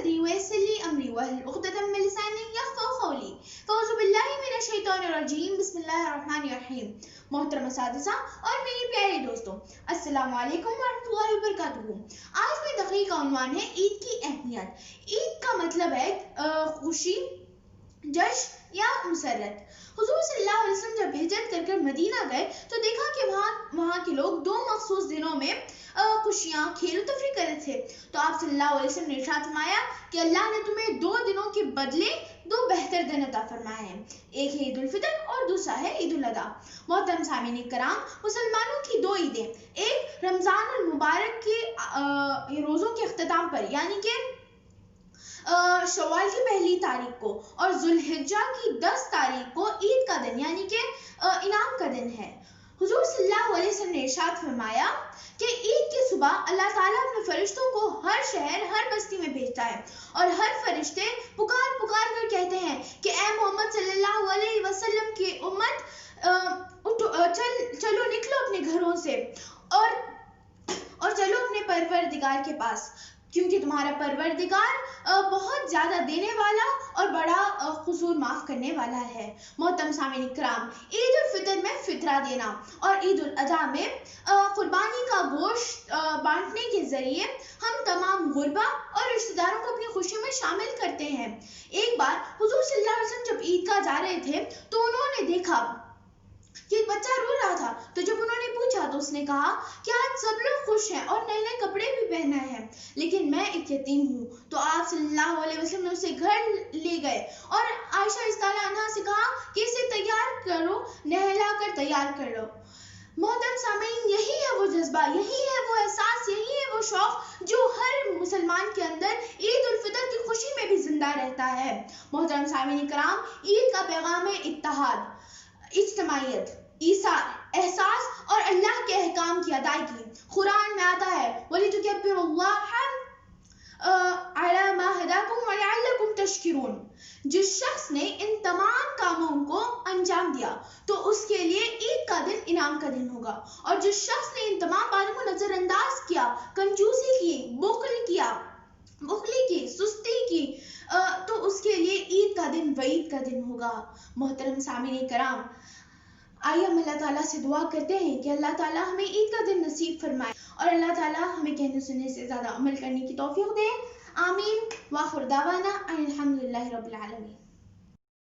صدری ویسر لی امری واحلل عقدۃ من لسانی یفقہوا قولی۔ اعوذ باللہ من الشیطان الرجیم، بسم اللہ الرحمن الرحیم۔ محترم اساتذہ اور میری پیارے دوستوں، السلام علیکم ورحمۃ اللہ وبرکاتہ۔ آج میں تقریر کا عنوان ہے عید کی اہمیت۔ عید کا مطلب ہے خوشی، جشن یا مسرت۔ حضور صلی اللہ علیہ وسلم جب ہجرت کر مدینہ گئے تو دیکھا کہ وہاں کے لوگ دو مخصوص دنوں میں خوشیاں، کھیل و تفریح کر رہے تھے۔ تو آپ صلی اللہ علیہ وسلم نے ارشاد فرمایا کہ اللہ نے تمہیں دو دنوں کے بدلے دو بہتر دن عطا فرمائے ہیں، ایک ہے عید الفطر اور دوسرا ہے عید الاضحیٰ۔ محترم سامعین کرام، مسلمانوں کی دو عیدیں، ایک رمضان المبارک کے روزوں کے اختتام پر یعنی کہ شوال کی پہلی تاریخ کو اور ذوالحجہ کی 10 تاریخ کو عید کا دن یعنی کہ انعام کا دن ہے۔ حضور صلی اللہ علیہ وسلم نے ارشاد فرمایا کہ عید کی صبح اللہ تعالیٰ اپنے فرشتوں کو ہر شہر، ہر بستی میں بھیجتا ہے اور ہر فرشتے پکار پکار کر کہتے ہیں کہ اے محمد صلی اللہ علیہ وسلم کی امت، چلو نکلو اپنے گھروں سے اور چلو اپنے پروردگار کے پاس، کیونکہ تمہارا پروردگار بہت زیادہ دینے والا اور بڑا قصور معاف کرنے والا ہے۔ محترم سامعین کرام، عید الفطر میں فطرہ دینا اور عید الاضحیٰ میں قربانی کا گوشت بانٹنے کے ذریعے ہم تمام غربا اور رشتہ داروں کو اپنی خوشی میں شامل کرتے ہیں۔ ایک بار حضور صلی اللہ علیہ وسلم جب عیدگاہ جا رہے تھے تو انہوں نے دیکھا کہ ایک بچہ رو رہا تھا، تو جب انہوں نے پوچھا تو اس نے کہا کہ آج سب لوگ خوش ہیں اور نئے نئے کپڑے بھی پہنے ہیں، لیکن میں ایک یتیم ہوں۔ تو آپ صلی اللہ علیہ وسلم نے اسے گھر لے گئے اور عائشہ رضی اللہ عنہا سے کہا کہ اسے تیار کرو، نہلا کر تیار کر لو۔ محترم سامعین، یہی ہے وہ جذبہ، یہی ہے وہ احساس، یہی ہے وہ شوق جو ہر مسلمان کے اندر عید الفطر کی خوشی میں بھی زندہ رہتا ہے۔ محترم سامعین کرام، عید کا پیغام ہے اتحاد، اجتماعیت، ایثار، احساس اور اللہ کے احکام کی ادائیگی۔ قرآن میں آتا ہے وَلِتُكَبِّرُوا اللَّهَ عَلَى مَا هَدَاكُمْ وَلَعَلَّكُمْ تَشْكُرُونَ۔ جس شخص نے ان تمام کاموں کو انجام دیا تو اس کے لیے عید کا دن انعام کا دن ہوگا، اور جس شخص نے ان تمام باتوں کو نظر انداز کیا، کنجوسی کی، بخلی کی، سستی کی، تو اس کے لیے عید کا دن وعید کا دن ہوگا۔ محترم سامعین کرام، آئیے ہم اللہ تعالیٰ سے دعا کرتے ہیں کہ اللہ تعالیٰ ہمیں عید کا دن نصیب فرمائے اور اللہ تعالیٰ ہمیں کہنے سننے سے زیادہ عمل کرنے کی توفیق دے۔ آمین۔ وآخر دعوانا ان الحمد للہ رب العالمین۔